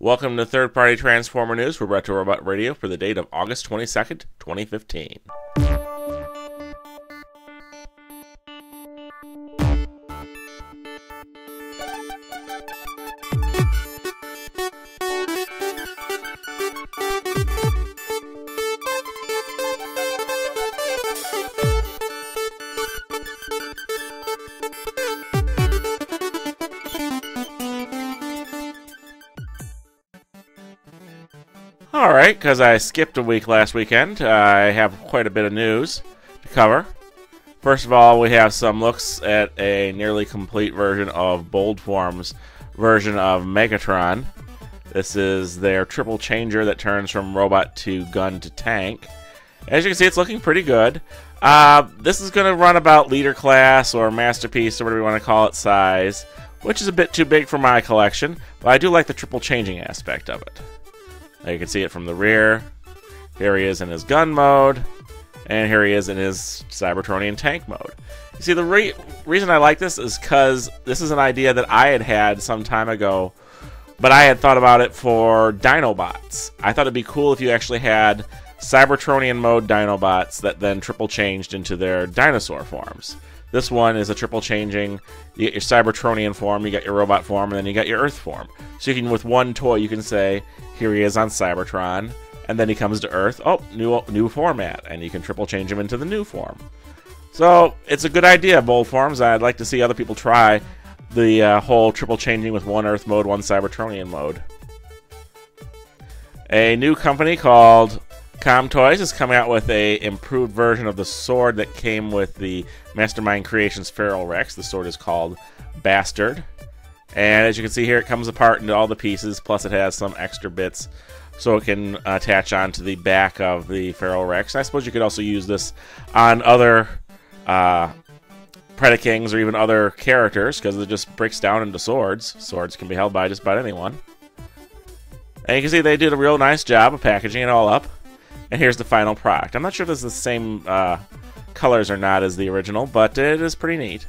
Welcome to Third Party Transformer News for Retro Robot Radio for the date of August 22nd, 2015. Alright, because I skipped a week last weekend, I have quite a bit of news to cover. First of all, we have some looks at a nearly complete version of Boldforms' version of Maketron. This is their triple changer that turns from robot to gun to tank. As you can see, it's looking pretty good. This is going to run about leader class or masterpiece or whatever you want to call it size, which is a bit too big for my collection, but I do like the triple changing aspect of it. Now you can see it from the rear. Here he is in his gun mode, and here he is in his Cybertronian tank mode. You see, the reason I like this is because this is an idea that I had some time ago, but I had thought about it for Dinobots. I thought it'd be cool if you actually had Cybertronian mode Dinobots that then triple changed into their dinosaur forms. This one is a triple changing. You get your Cybertronian form, you got your robot form, and then you got your Earth form. So you can, with one toy, you can say, here he is on Cybertron, and then he comes to Earth. Oh, new format, and you can triple change him into the new form. So it's a good idea, Boldforms. I'd like to see other people try the whole triple changing with one Earth mode, one Cybertronian mode. A new company called Combtoys is coming out with a improved version of the sword that came with the Mastermind Creations Feral Rex. The sword is called Bastard. And as you can see here, it comes apart into all the pieces, plus it has some extra bits so it can attach onto the back of the Feral Rex. I suppose you could also use this on other Predakings or even other characters, because it just breaks down into swords. Swords can be held by just about anyone. And you can see they did a real nice job of packaging it all up. And here's the final product. I'm not sure if this is the same colors or not as the original, but it is pretty neat.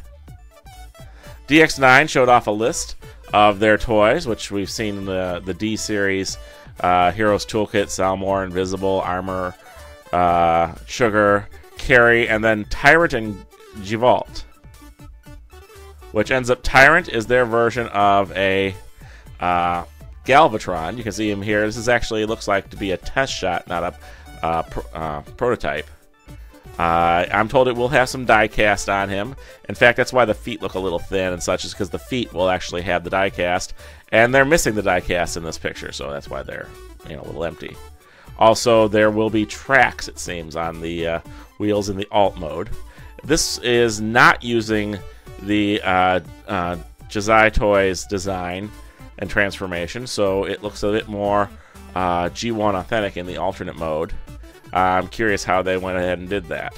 DX9 showed off a list of their toys, which we've seen in the D series, Heroes Toolkit, Salmore, Invisible, Armor, Sugar, Carry, and then Tyrant and Givault. Which ends up, Tyrant is their version of a Galvatron. You can see him here. This is actually, looks like to be a test shot, not a prototype. I'm told it will have some die cast on him. In fact, that's why the feet look a little thin and such, is because the feet will actually have the die cast, and they're missing the die cast in this picture, so that's why they're a little empty. Also, there will be tracks, it seems, on the wheels in the alt mode. This is not using the GCreation design and transformation, so it looks a bit more G1 authentic in the alternate mode. I'm curious how they went ahead and did that.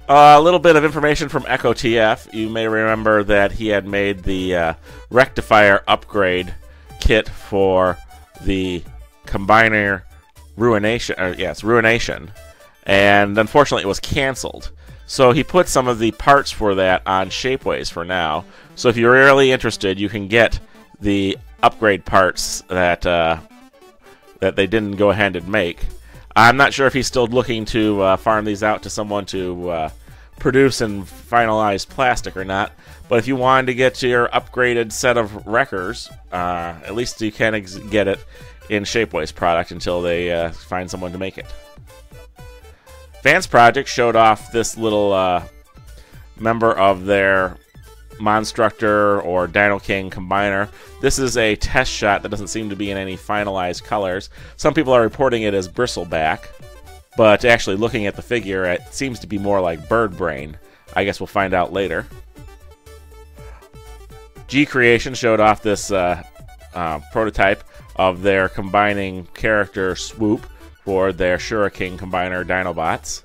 A little bit of information from EchoTF. You may remember that he had made the rectifier upgrade kit for the Combiner Ruination, and unfortunately it was canceled. So he put some of the parts for that on Shapeways for now. So if you're really interested, you can get the upgrade parts that that they didn't go ahead and make. I'm not sure if he's still looking to farm these out to someone to produce and finalize plastic or not, but if you wanted to get your upgraded set of wreckers, at least you can get it in Shapeways product until they find someone to make it. FansProject showed off this little member of their Monstructor or Dino King combiner. This is a test shot that doesn't seem to be in any finalized colors. Some people are reporting it as bristleback, but actually looking at the figure, it seems to be more like bird brain. I guess we'll find out later. GCreation showed off this prototype of their combining character Swoop for their Shuriken combiner Dinobots.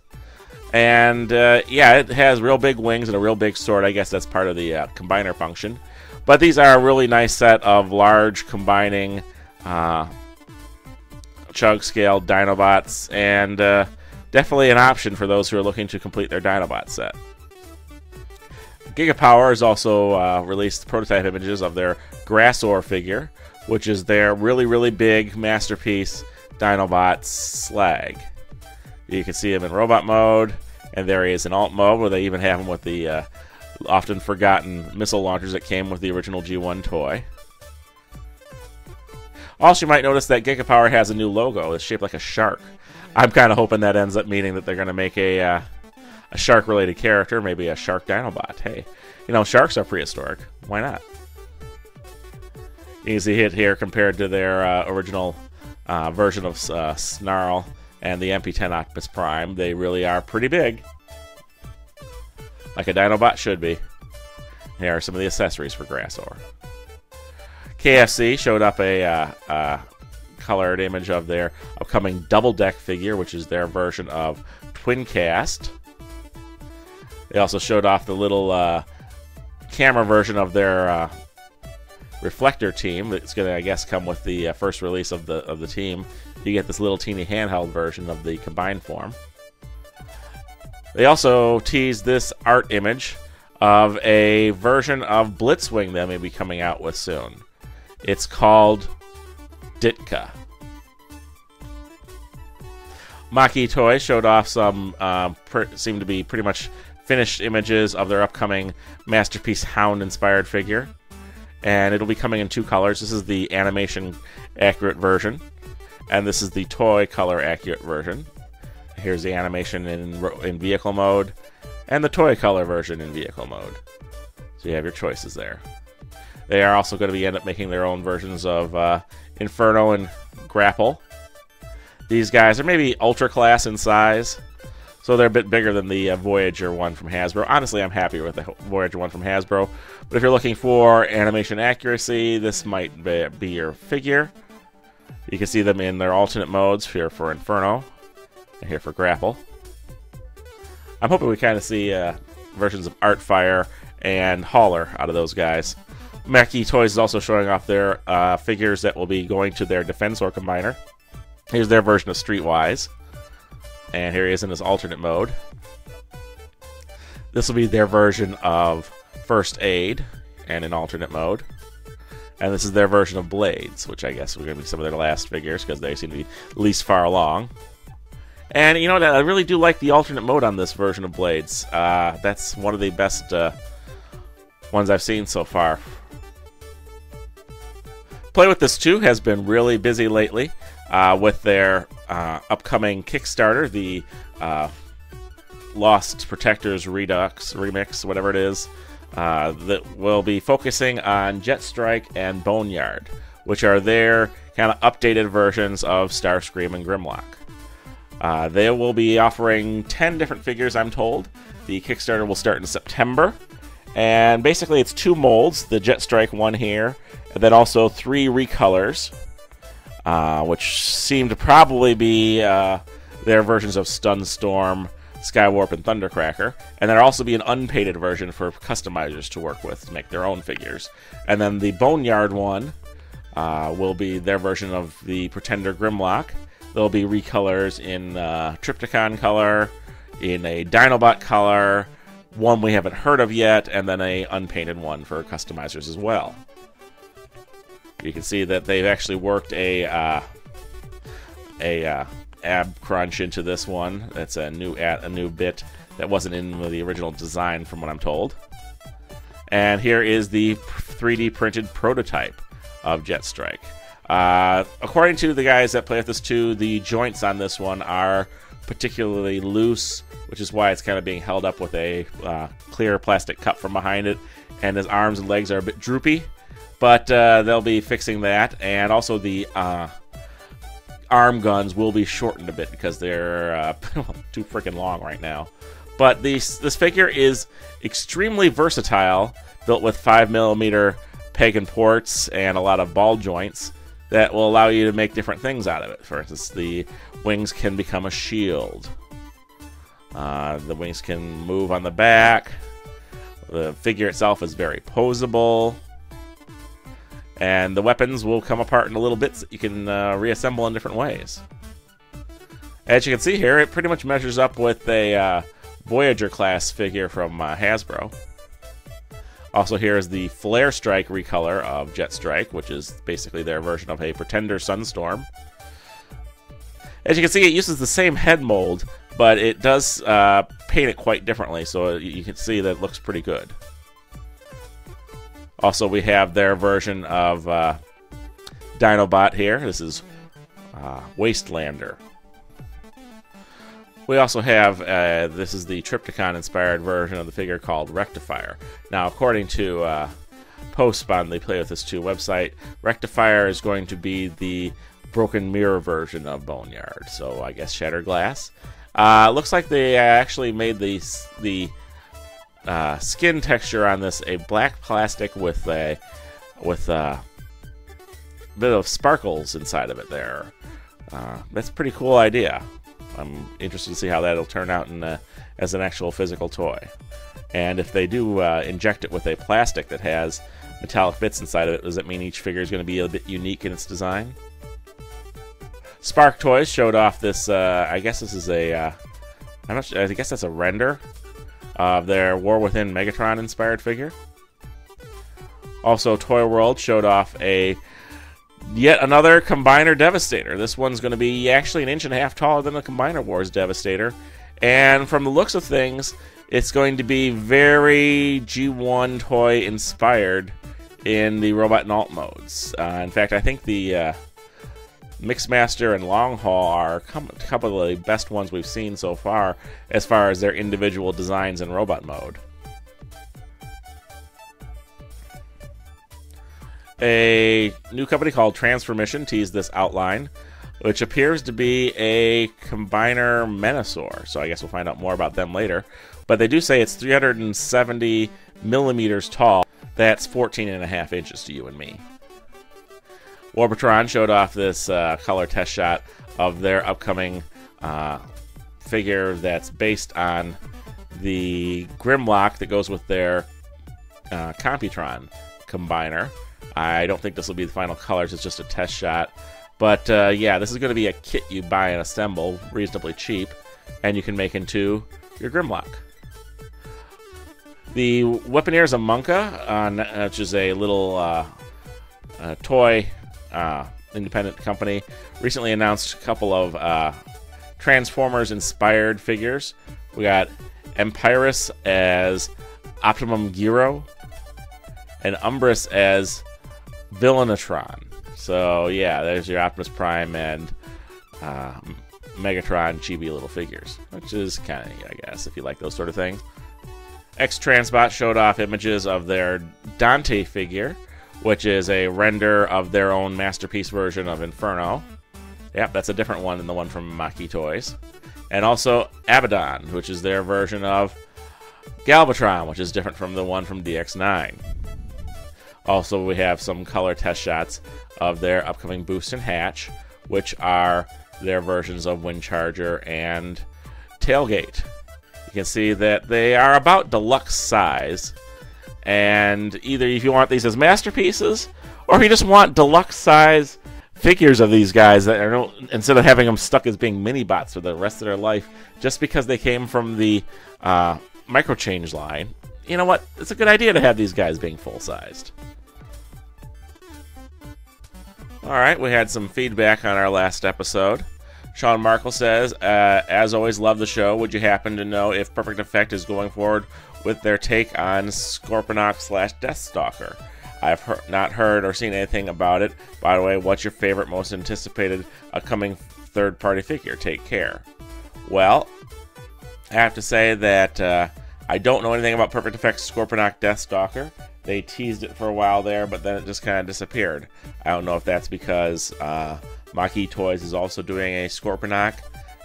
And yeah, it has real big wings and a real big sword. I guess that's part of the combiner function. But these are a really nice set of large combining chug-scale Dinobots, and definitely an option for those who are looking to complete their Dinobot set. Gigapower has also released prototype images of their Grasshopper figure, which is their really, really big masterpiece Dinobot slag. You can see him in robot mode, and there he is in alt mode, where they even have him with the often forgotten missile launchers that came with the original G1 toy. Also, you might notice that Gigapower has a new logo. It's shaped like a shark. I'm kind of hoping that ends up meaning that they're going to make a shark-related character, maybe a shark Dinobot. Hey, you know, sharks are prehistoric. Why not? You can see it here compared to their original version of Snarl and the MP10 Optimus Prime. They really are pretty big, like a Dinobot should be. Here are some of the accessories for Grasshopper. KFC showed up a colored image of their upcoming Double Deck figure, which is their version of Twincast. They also showed off the little camera version of their reflector team. It's going to, I guess, come with the first release of the team. You get this little teeny handheld version of the combined form. They also teased this art image of a version of Blitzwing that may be coming out with soon. It's called Ditka. Maketoys showed off some seem to be pretty much finished images of their upcoming Masterpiece Hound-inspired figure. And it'll be coming in 2 colors. This is the animation accurate version, and this is the toy color accurate version. Here's the animation in vehicle mode, and the toy color version in vehicle mode. So you have your choices there. They are also going to end up making their own versions of Inferno and Grapple. These guys are maybe ultra class in size, so they're a bit bigger than the Voyager one from Hasbro. Honestly, I'm happier with the Voyager one from Hasbro. But if you're looking for animation accuracy, this might be your figure. You can see them in their alternate modes here for Inferno and here for Grapple. I'm hoping we kind of see versions of Artfire and Hauler out of those guys. Maketoys is also showing off their figures that will be going to their Defensor Combiner. Here's their version of Streetwise. And here he is in his alternate mode. This will be their version of First Aid and in alternate mode. And this is their version of Blades, which I guess are going to be some of their last figures because they seem to be least far along. And you know what? I really do like the alternate mode on this version of Blades. That's one of the best ones I've seen so far. Play With This 2 has been really busy lately with their upcoming Kickstarter, the Lost Protectors Redux Remix, whatever it is, that will be focusing on Jetstrike and Boneyard, which are their kind of updated versions of Starscream and Grimlock. They will be offering 10 different figures, I'm told. The Kickstarter will start in September, and basically it's 2 molds, the Jetstrike one here, and then also 3 recolors, which seem to probably be their versions of Stunstorm, Skywarp, and Thundercracker. And there'll also be an unpainted version for customizers to work with to make their own figures. And then the Boneyard one will be their version of the Pretender Grimlock. There'll be recolors in Triptychon color, in a Dinobot color, one we haven't heard of yet, and then a unpainted one for customizers as well. You can see that they've actually worked a ab crunch into this one. That's a new bit that wasn't in the original design, from what I'm told. And here is the 3D printed prototype of Jetstrike. According to the guys that Play With This 2, the joints on this one are particularly loose, which is why it's kind of being held up with a clear plastic cup from behind it, and his arms and legs are a bit droopy. But they'll be fixing that, and also the arm guns will be shortened a bit because they're too freaking long right now. But this figure is extremely versatile, built with 5mm peg and ports and a lot of ball joints that will allow you to make different things out of it. For instance, the wings can become a shield. The wings can move on the back. The figure itself is very posable. And the weapons will come apart into little bits that you can reassemble in different ways. As you can see here, it pretty much measures up with a Voyager class figure from Hasbro. Also, here is the Flare Strike recolor of Jet Strike, which is basically their version of a Pretender Sunstorm. As you can see, it uses the same head mold, but it does paint it quite differently, so you can see that it looks pretty good. Also, we have their version of Dinobot here. This is Wastelander. We also have, this is the Trypticon-inspired version of the figure called Rectifier. Now, according to posts on the Play With This 2 website, Rectifier is going to be the broken mirror version of Boneyard, so I guess shattered glass. Looks like they actually made the skin texture on this a black plastic with a bit of sparkles inside of it there. That's a pretty cool idea. I'm interested to see how that'll turn out as an actual physical toy. And if they do inject it with a plastic that has metallic bits inside of it, does that mean each figure is going to be a bit unique in its design? Spark Toys showed off this, I guess this is a, I guess that's a render of their War Within Megatron inspired figure. Also, Toyworld showed off yet another Combiner Devastator. This one's going to be actually 1.5 inches taller than the Combiner Wars Devastator. And from the looks of things, it's going to be very G1 toy inspired in the robot and alt modes. In fact, I think the Mixmaster and Long Haul are a couple of the best ones we've seen so far as their individual designs in robot mode. A new company called Transformission teased this outline, which appears to be a Combiner Menasor, so I guess we'll find out more about them later. But they do say it's 370 millimeters tall. That's 14.5 inches to you and me. Warbotron showed off this color test shot of their upcoming figure that's based on the Grimlock that goes with their Computron Combiner. I don't think this will be the final colors, it's just a test shot. But yeah, this is going to be a kit you buy and assemble, reasonably cheap, and you can make into your Grimlock. The Weaponeers of Monkaa, which is a little toy independent company, recently announced a couple of Transformers-inspired figures. We got Empyrus as Optimum Gyro, and Umbris as Villainotron. So yeah, there's your Optimus Prime and Megatron chibi little figures, which is kind of neat, I guess, if you like those sort of things. X-Transbots showed off images of their Dante figure, which is a render of their own masterpiece version of Inferno. Yep, that's a different one than the one from Maketoys. And also Abaddon, which is their version of Galvatron, which is different from the one from DX9. Also, we have some color test shots of their upcoming Boost and Hatch, which are their versions of Windcharger and Tailgate. You can see that they are about deluxe size, and either if you want these as masterpieces, or if you just want deluxe size figures of these guys that are, instead of having them stuck as being mini-bots for the rest of their life, just because they came from the Microchange line, you know what? It's a good idea to have these guys being full-sized. Alright, we had some feedback on our last episode. Sean Markle says, as always, love the show. Would you happen to know if Perfect Effect is going forward with their take on Scorponok/Deathstalker? I've not heard or seen anything about it. By the way, what's your favorite, most anticipated upcoming third-party figure? Take care. Well, I have to say that I don't know anything about Perfect Effect's Scorponok Deathstalker. They teased it for a while there, but then it just kind of disappeared. I don't know if that's because Maketoys is also doing a Scorponok,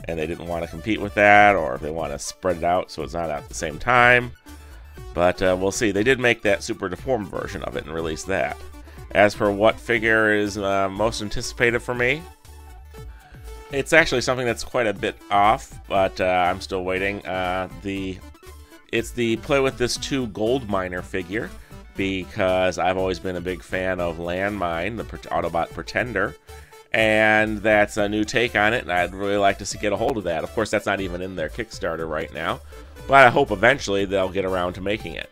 and they didn't want to compete with that, or if they want to spread it out so it's not at the same time. But we'll see. They did make that super deformed version of it and release that. As for what figure is most anticipated for me, it's actually something that's quite a bit off, but I'm still waiting. It's the Play With This 2 Gold Miner figure, because I've always been a big fan of Landmine, the Autobot Pretender, and that's a new take on it, and I'd really like to get a hold of that. Of course, that's not even in their Kickstarter right now, but I hope eventually they'll get around to making it.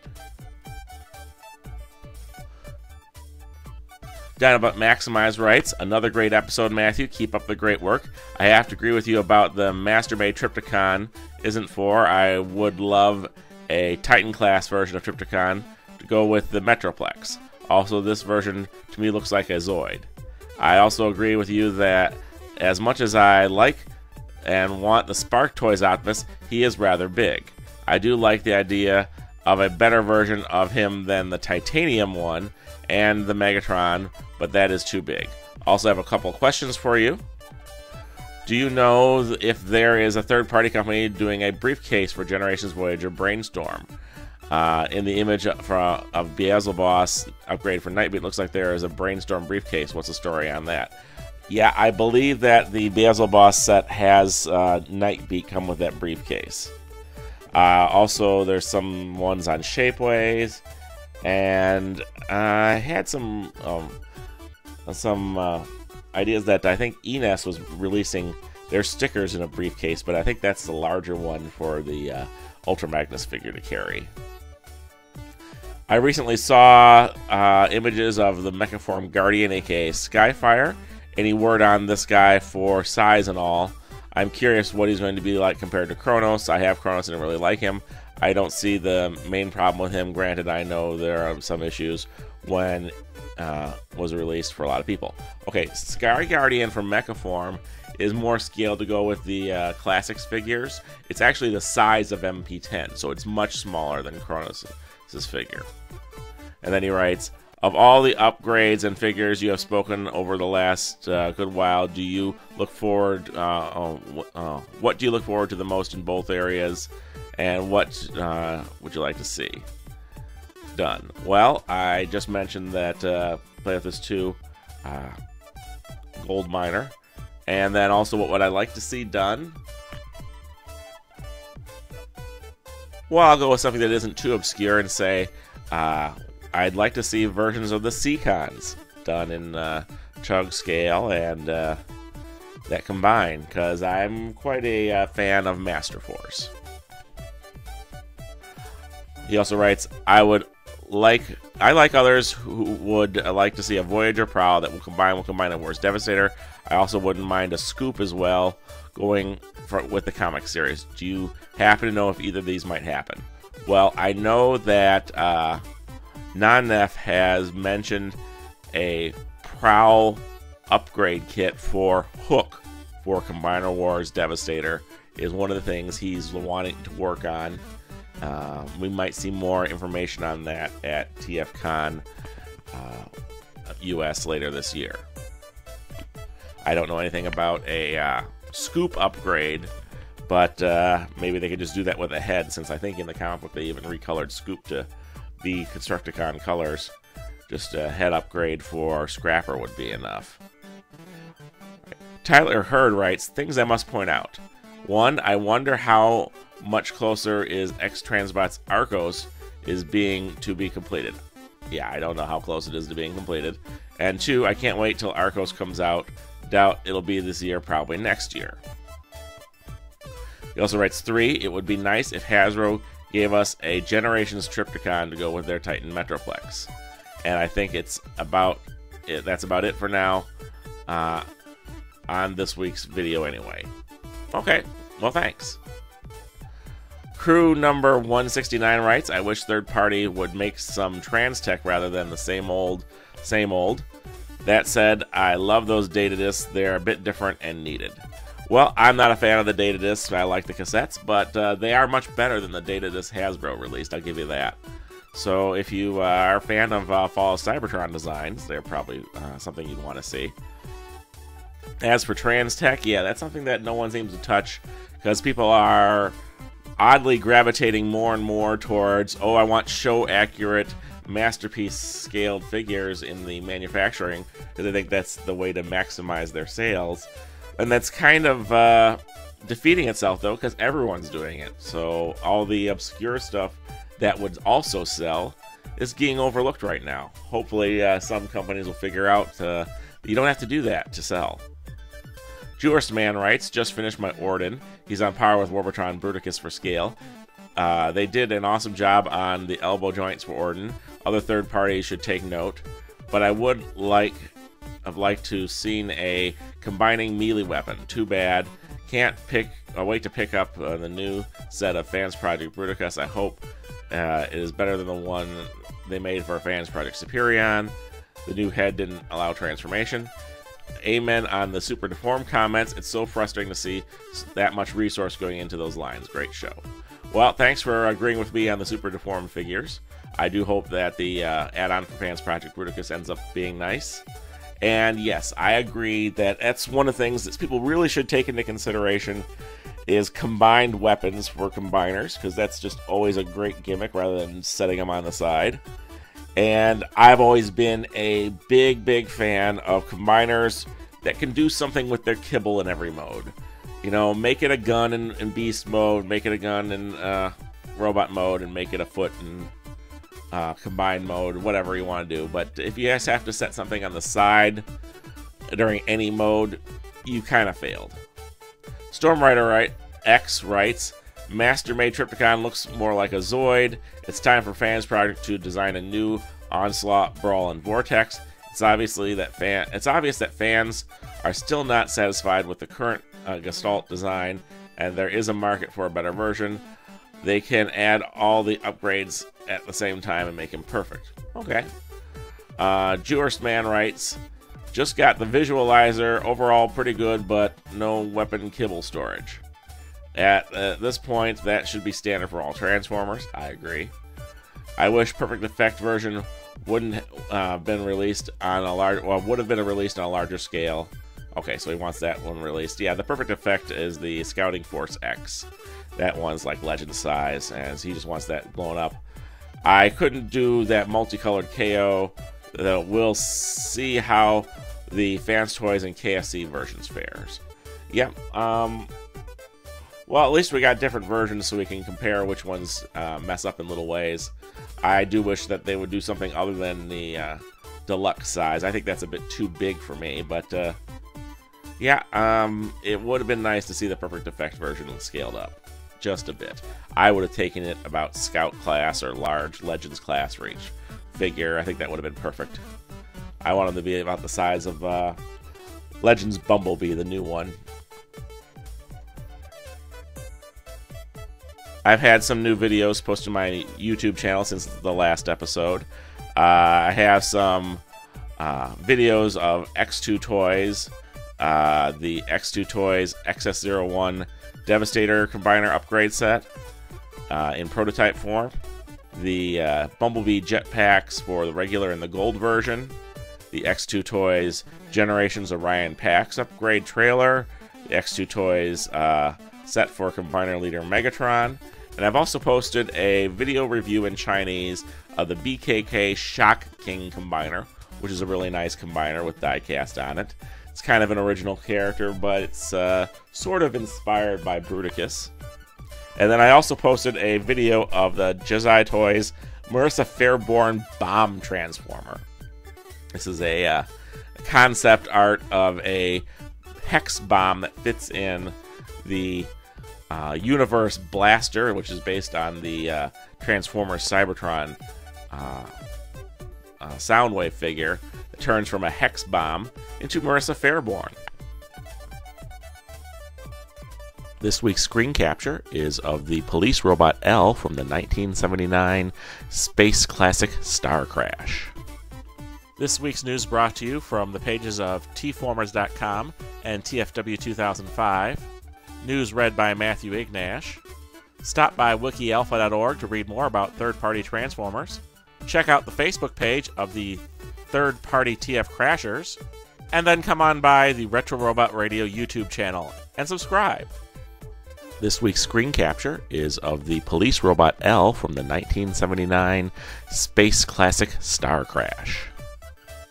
Dinobot Maximize writes, another great episode, Matthew. Keep up the great work. I have to agree with you about the Master-Made Trypticon isn't for. I would love a Titan-class version of Trypticon to go with the Metroplex. Also, this version to me looks like a Zoid. I also agree with you that as much as I like and want the Sparktoys Optimus, he is rather big. I do like the idea of a better version of him than the Titanium one and the Megatron, but that is too big. Also have a couple questions for you. Do you know if there is a third-party company doing a briefcase for Generations Voyager Brainstorm? In the image of Beelzebos upgrade for Nightbeat, looks like there is a Brainstorm briefcase. What's the story on that? Yeah, I believe that the Beelzebos set has Nightbeat come with that briefcase. Also, there's some ones on Shapeways, and I had some ideas that I think ENES was releasing their stickers in a briefcase, but I think that's the larger one for the Ultra Magnus figure to carry. I recently saw images of the Mechaform Guardian, aka Skyfire. Any word on this guy for size and all? I'm curious what he's going to be like compared to Kronos. I have Kronos and I really like him. I don't see the main problem with him. Granted, I know there are some issues when was released for a lot of people. Okay, Sky Guardian from Mechaform is more scaled to go with the Classics figures. It's actually the size of MP10, so it's much smaller than Kronos' figure. And then he writes, of all the upgrades and figures you have spoken over the last good while, do you look forward? What do you look forward to the most in both areas, and what would you like to see done? Well, I just mentioned that Play with This 2 Gold Miner, and then also what would I like to see done? Well, I'll go with something that isn't too obscure and say I'd like to see versions of the Seacons done in Chug scale and that combined, because I'm quite a fan of Master Force. He also writes, I like others who would like to see a Voyager Prowl that will combine a Wars Devastator. I also wouldn't mind a Scoop as well, going with the comic series. Do you happen to know if either of these might happen? Well, I know that Non-Nef has mentioned a Prowl upgrade kit for Hook for Combiner Wars Devastator is one of the things he's wanting to work on. We might see more information on that at TFCon US later this year. I don't know anything about a Scoop upgrade, but maybe they could just do that with a head, since I think in the comic book they even recolored Scoop to the Constructicon colors. Just a head upgrade for Scrapper would be enough. Tyler Hurd writes, things I must point out. 1, I wonder how much closer is X-Transbots Arcos is to be completed. Yeah, I don't know how close it is to being completed. And 2, I can't wait till Arcos comes out. Doubt it'll be this year, probably next year. He also writes 3, it would be nice if Hasbro gave us a Generations Trypticon to go with their Titan Metroplex. And I think that's about it for now on this week's video anyway. Okay, well, thanks. Crew number 169 writes, I wish third party would make some trans tech rather than the same old. That said, I love those data discs. They're a bit different and needed. Well, I'm not a fan of the data discs. I like the cassettes, but they are much better than the data disc Hasbro released. I'll give you that. So if you are a fan of Fall of Cybertron designs, they're probably something you'd want to see. As for trans tech, yeah, that's something that no one seems to touch, because people are oddly gravitating more and more towards, oh, I want show-accurate, masterpiece-scaled figures in the manufacturing, because I think that's the way to maximize their sales. And that's kind of defeating itself, though, because everyone's doing it. So all the obscure stuff that would also sell is getting overlooked right now. Hopefully some companies will figure out that you don't have to do that to sell. Jewish Man writes, just finished my Orden. He's on par with Warbotron Bruticus for scale. They did an awesome job on the elbow joints for Orden. Other third parties should take note. But I would like have liked to seen a combining melee weapon. Too bad. Can't wait to pick up the new set of FansProject Bruticus. I hope it is better than the one they made for FansProject Superion. The new head didn't allow transformation. Amen on the Super Deformed comments. It's so frustrating to see that much resource going into those lines. Great show. Well, thanks for agreeing with me on the Super Deformed figures. I do hope that the add-on for FansProject Bruticus ends up being nice. And yes, I agree that that's one of the things that people really should take into consideration is combined weapons for combiners, because that's just always a great gimmick rather than setting them on the side. And I've always been a big fan of combiners that can do something with their kibble in every mode. You know, make it a gun in beast mode, make it a gun in robot mode, and make it a foot in combined mode, whatever you want to do. But if you guys have to set something on the side during any mode, you kind of failed. Stormrider X writes, Master-made Trypticon looks more like a Zoid. It's time for FansProject to design a new Onslaught, Brawl, and Vortex. It's obvious that fans are still not satisfied with the current Gestalt design, and there is a market for a better version. They can add all the upgrades at the same time and make him perfect. Okay. Jewist Man writes, just got the visualizer. Overall pretty good, but no weapon kibble storage. At this point, that should be standard for all Transformers. I agree. I wish Perfect Effect version wouldn't been released on a large, well, would have been released on a larger scale. Okay, so he wants that one released. Yeah, the Perfect Effect is the Scouting Force X. That one's like legend size, and he just wants that blown up. I couldn't do that multicolored KO. We'll see how the FansToys and KFC versions fares. Yep. Well, at least we got different versions so we can compare which ones mess up in little ways. I do wish that they would do something other than the deluxe size. I think that's a bit too big for me, but yeah, it would have been nice to see the Perfect Effect version scaled up just a bit. I would have taken it about Scout class or large Legends class for each figure. I think that would have been perfect. I want them to be about the size of Legends Bumblebee, the new one. I've had some new videos posted to my YouTube channel since the last episode. I have some videos of X2 Toys, the X2 Toys XS01 Devastator Combiner Upgrade Set in prototype form, the Bumblebee Jetpacks for the regular and the gold version, the X2 Toys Generations Orion Packs Upgrade Trailer, the X2 Toys set for Combiner Leader Megatron, and I've also posted a video review in Chinese of the BKK Shock King Combiner, which is a really nice combiner with diecast on it. It's kind of an original character, but it's sort of inspired by Bruticus. And then I also posted a video of the GCreation Marissa Fairborn Bomb Transformer. This is a concept art of a hex bomb that fits in the Universe Blaster, which is based on the Transformers Cybertron Soundwave figure that turns from a hex bomb into Marissa Fairborn. This week's screen capture is of the police robot Elle from the 1979 space classic Star Crash. This week's news brought to you from the pages of tformers.com and TFW2005. News read by Matthew Ignash. Stop by wikialpha.org to read more about third-party Transformers. Check out the Facebook page of the third-party TF Crashers. And then come on by the Retro Robot Radio YouTube channel and subscribe. This week's screen capture is of the police robot Elle from the 1979 space classic Star Crash.